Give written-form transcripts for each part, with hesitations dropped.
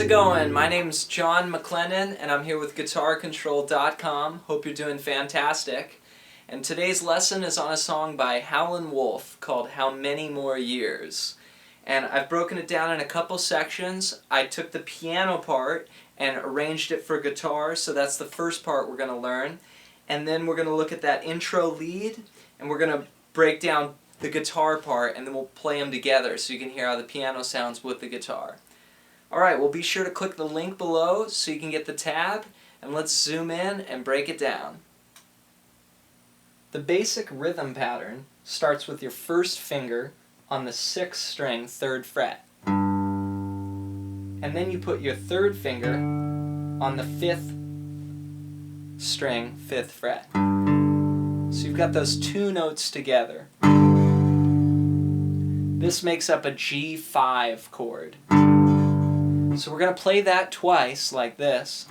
it going? My name's John McLennan and I'm here with GuitarControl.com. Hope you're doing fantastic. And today's lesson is on a song by Howlin Wolf called How Many More Years. And I've broken it down in a couple sections. I took the piano part and arranged it for guitar, so that's the first part we're going to learn. And then we're going to look at that intro lead and we're going to break down the guitar part and then we'll play them together so you can hear how the piano sounds with the guitar. Alright, well be sure to click the link below so you can get the tab, and let's zoom in and break it down. The basic rhythm pattern starts with your first finger on the 6th string 3rd fret. And then you put your 3rd finger on the 5th string 5th fret. So you've got those two notes together. This makes up a G5 chord. So we're going to play that twice like this,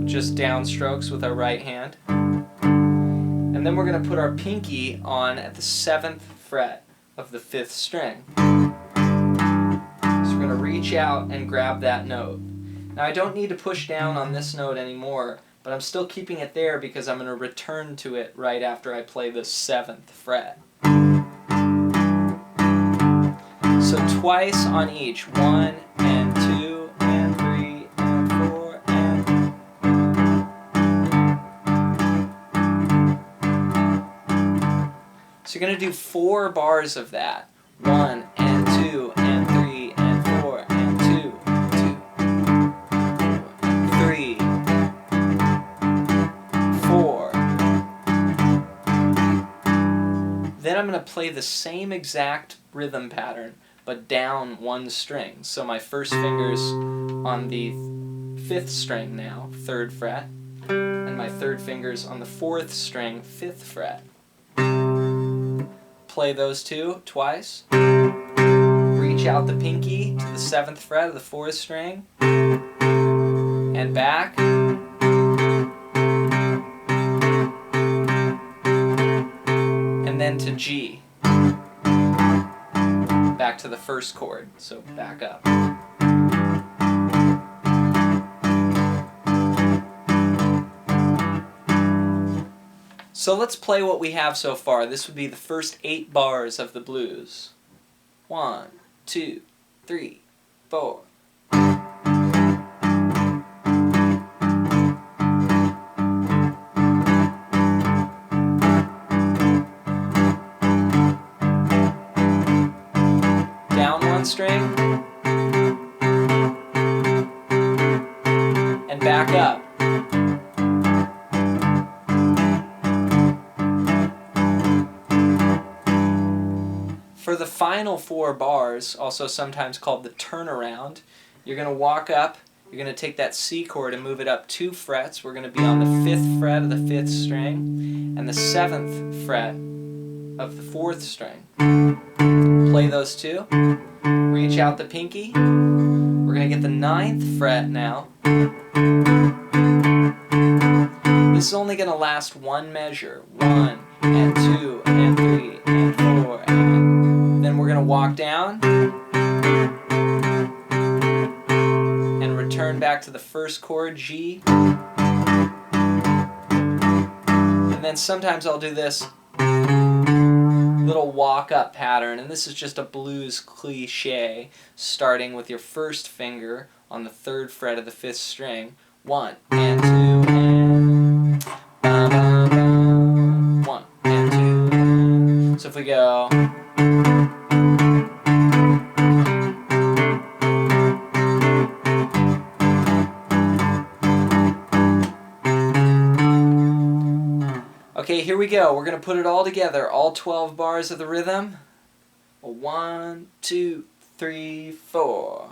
just downstrokes with our right hand. And then we're going to put our pinky on at the 7th fret of the 5th string. So we're going to reach out and grab that note. Now I don't need to push down on this note anymore, but I'm still keeping it there because I'm going to return to it right after I play the 7th fret. So twice on each, 1 and 2 and 3 and 4 and... So you're going to do 4 bars of that. 1 and 2 and 3 and 4 and 2, 3, 4. Then I'm going to play the same exact rhythm pattern, but down 1 string. So my first finger's on the 5th string now, 3rd fret, and my 3rd finger's on the 4th string, 5th fret. Play those two twice. Reach out the pinky to the 7th fret of the 4th string, and back. And then to G. Back to the first chord, so back up. So let's play what we have so far. This would be the first 8 bars of the blues. 1, 2, 3, 4. String and back up. For the final 4 bars, also sometimes called the turnaround, you're going to walk up, you're going to take that C chord and move it up 2 frets. We're going to be on the 5th fret of the 5th string and the 7th fret of the 4th string. Play those two. Reach out the pinky. We're going to get the 9th fret now. This is only going to last 1 measure. 1 and 2 and 3 and 4 and then we're going to walk down and return back to the first chord, G. And then sometimes I'll do this little walk-up pattern, and this is just a blues cliche, starting with your first finger on the 3rd fret of the 5th string. 1 and 2 and 1 and 2. So if we go. Okay, here we go. We're going to put it all together, all 12 bars of the rhythm. 1, 2, 3, 4.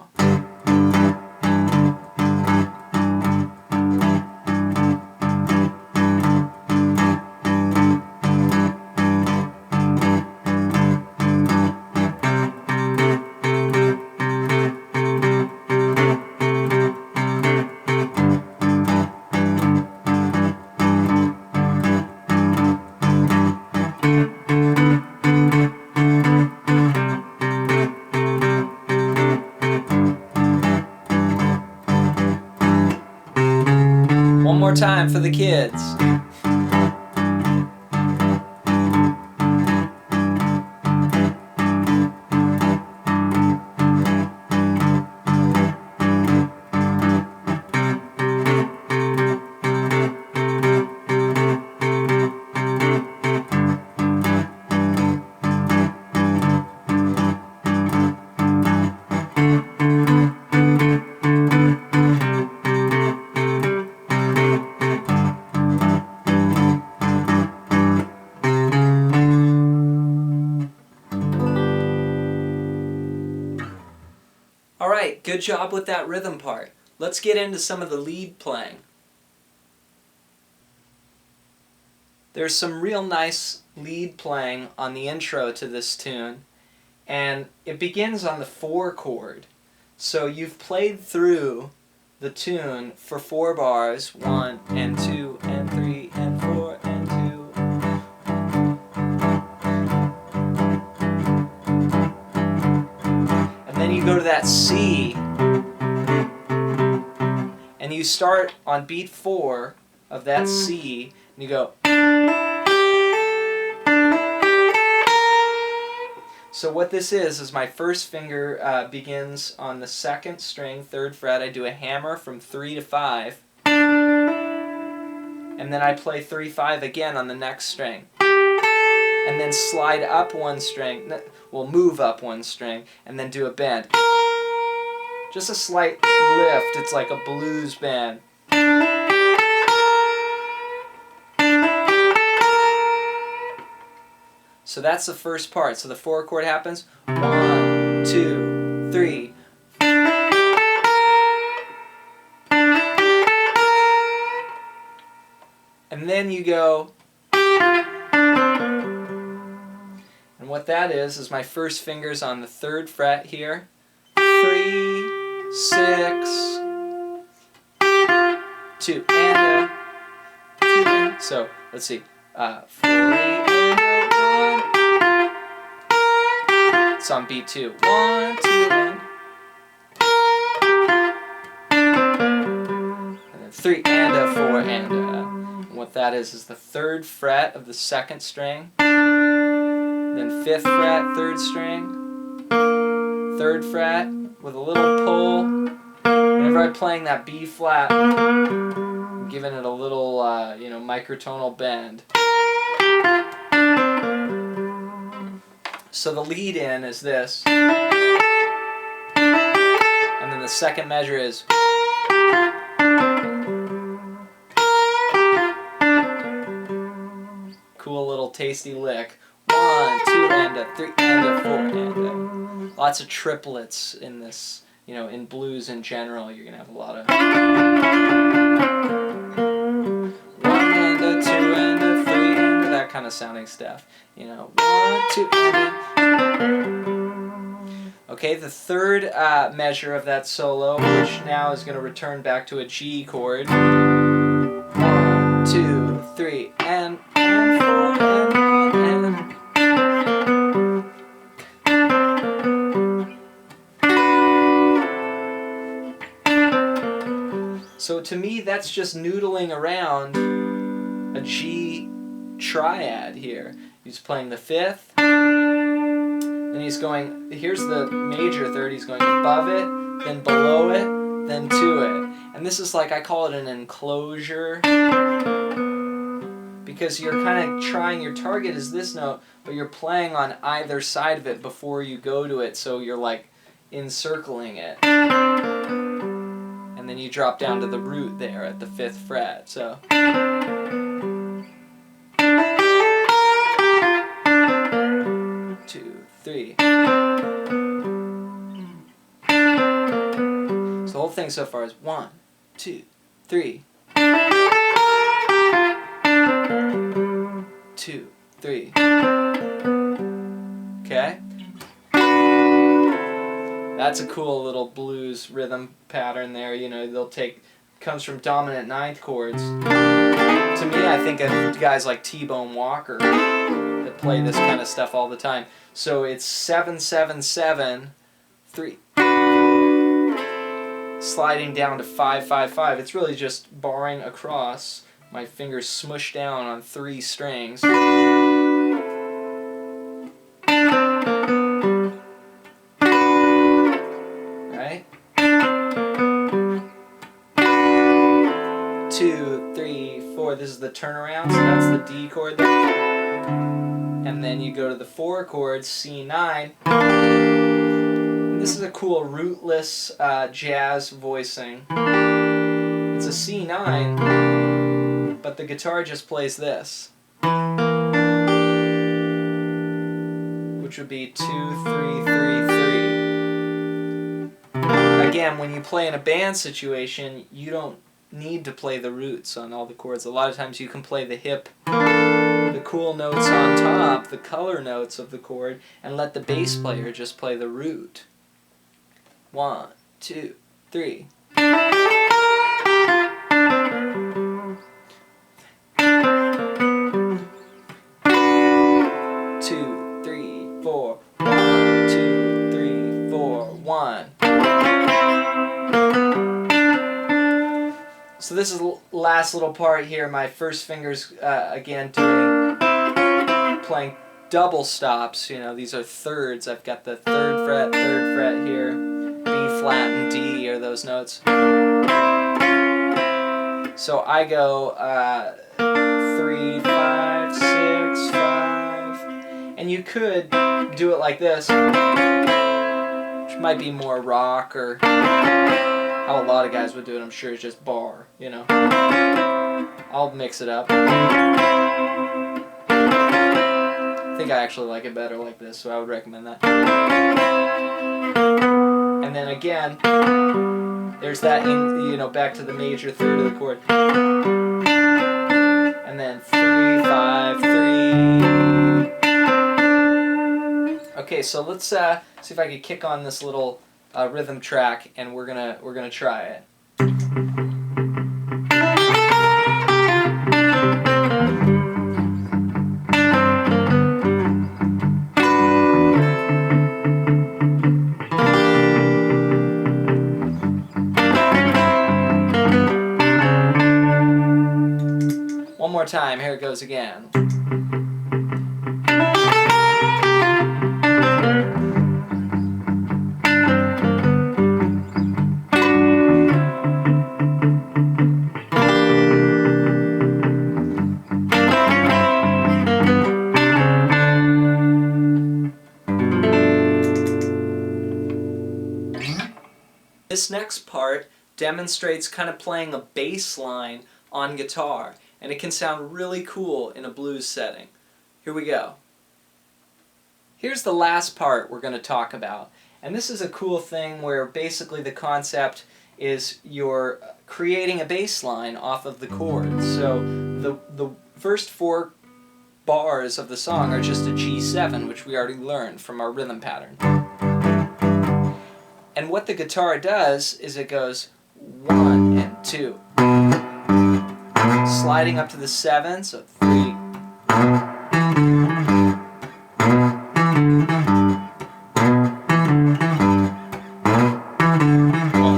time for the kids. Alright, good job with that rhythm part. Let's get into some of the lead playing. There's some real nice lead playing on the intro to this tune, and it begins on the 4 chord. So you've played through the tune for 4 bars, 1 and 2 and 3 and 4 and 2. Then you go to that C, and you start on beat 4 of that C, and you go. So what this is my first finger begins on the 2nd string, 3rd fret. I do a hammer from 3 to 5, and then I play 3-5 again on the next string. And then slide up 1 string, well, move up 1 string, and then do a bend. Just a slight lift, it's like a blues bend. So that's the first part. So the 4 chord happens, 1, 2, 3. And then you go. And what that is my first finger's on the 3rd fret here. 3, 6, 2, and a 2. So let's see. 4, 3, and a 1. It's on beat 2. 1, 2, and then 3 and a 4 and a. And what that is the 3rd fret of the 2nd string. Then 5th fret, 3rd string, 3rd fret with a little pull. Whenever I'm playing that B flat, I'm giving it a little, microtonal bend. So the lead in is this, and then the second measure is. Cool little tasty lick. 1, 2, and a 3, and a 4, and a. Lots of triplets in this, in blues in general. You're gonna have a lot of 1 and a 2 and a 3 and a, that kind of sounding stuff. 1, 2, and a. Okay, the 3rd measure of that solo, which now is gonna return back to a G chord. 1, 2, 3, and 4, and 1, and. So to me, that's just noodling around a G triad here. He's playing the 5th, then he's going, here's the major 3rd, he's going above it, then below it, then to it. And this is like, I call it an enclosure, because you're kind of trying, your target is this note, but you're playing on either side of it before you go to it, so you're like encircling it. And then you drop down to the root there at the 5th fret. So. 2, 3. So the whole thing so far is 1, 2, 3. 2, 3. Okay? That's a cool little blues rhythm pattern there. They'll take, comes from dominant 9th chords. To me, I think of guys like T-Bone Walker that play this kind of stuff all the time. So it's 7, 7, 7, 3. sliding down to 5-5-5. It's really just barring across. My fingers smush down on 3 strings. Right? 2, 3, 4. This is the turnaround, so that's the D chord there. And then you go to the 4 chord, C9. This is a cool rootless jazz voicing. It's a C9, but the guitar just plays this, which would be 2, 3, 3, 3. Again, when you play in a band situation, you don't need to play the roots on all the chords. A lot of times you can play the hip, the cool notes on top, the color notes of the chord, and let the bass player just play the root. 1, 2, 3. 2, 3, 4. 1, 2, 3, 4, 1. So this is the last little part here. My first finger's again playing double stops. You know, these are thirds. I've got the 3rd fret, 3rd fret here. B flat and D are those notes. So I go 3, 5, 6, 5, and you could do it like this, which might be more rock, or how a lot of guys would do it. I'm sure it's just bar, you know. I'll mix it up. I think I actually like it better like this, so I would recommend that. And then again, there's that, you know, back to the major 3rd of the chord. And then 3, 5, 3. Okay, so let's see if I can kick on this little rhythm track, and we're gonna try it. One more time, here it goes again. This next part demonstrates kind of playing a bass line on guitar, and it can sound really cool in a blues setting. Here we go. Here's the last part we're going to talk about, and this is a cool thing where basically the concept is you're creating a bass line off of the chords. So the first 4 bars of the song are just a G7, which we already learned from our rhythm pattern. And what the guitar does is it goes 1 and 2, sliding up to the 7, so 3, 1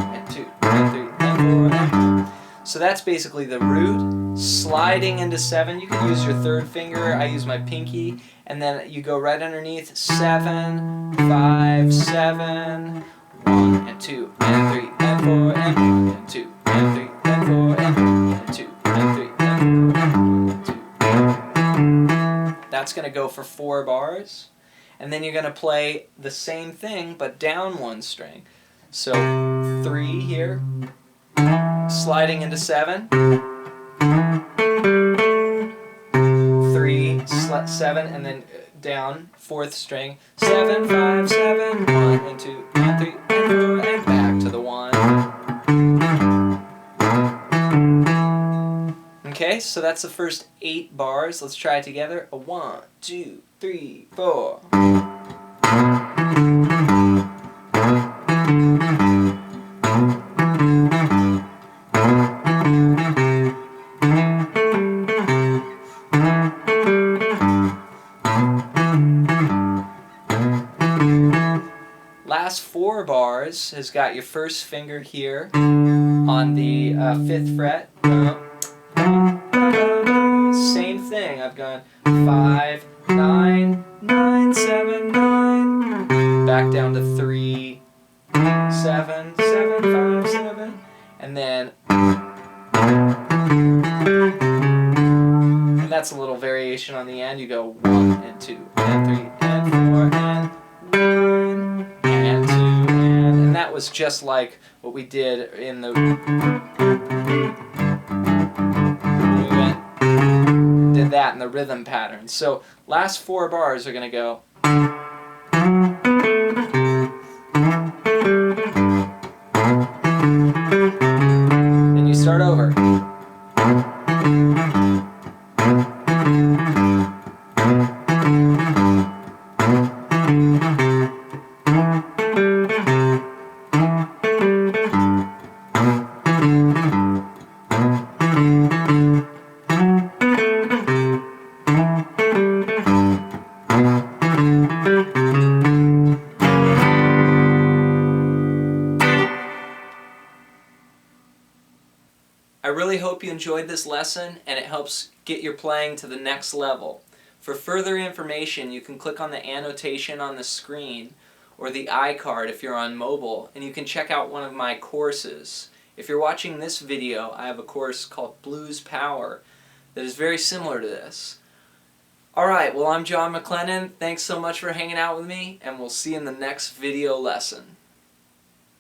and 2 and 3 and 4 and 5. So that's basically the root, sliding into 7. You can use your 3rd finger. I use my pinky, and then you go right underneath 7, 5, 7. 1 and 2 and 3 and 4 and 1 and 2 and 3 and 4 and 1 and 2 and 3 and 4 and 2. That's going to go for 4 bars. And then you're going to play the same thing but down 1 string. So 3 here, sliding into 7. 3, 7, and then down 4th string. 7, 5, 7, 1 and 2 and 3 and 4 and back to the 1. Okay, so that's the first 8 bars. Let's try it together. 1, 2, 3, 4. Last 4 4 bars has got your first finger here on the 5th fret. Same thing. I've gone 5, 9, 9, 7, 9. Back down to 3, 7, 7, 5, 7. And then... And that's a little variation on the end. You go 1 and 2 and 3 and 4 and 1 and 2 and that was just like what we did in the... Did that in the rhythm pattern. So last 4 bars are going to go... Then you start over. I really hope you enjoyed this lesson and it helps get your playing to the next level. For further information, you can click on the annotation on the screen or the iCard if you're on mobile, and you can check out one of my courses. If you're watching this video, I have a course called Blues Power that is very similar to this. Alright, well, I'm John McLennan. Thanks so much for hanging out with me, and we'll see you in the next video lesson.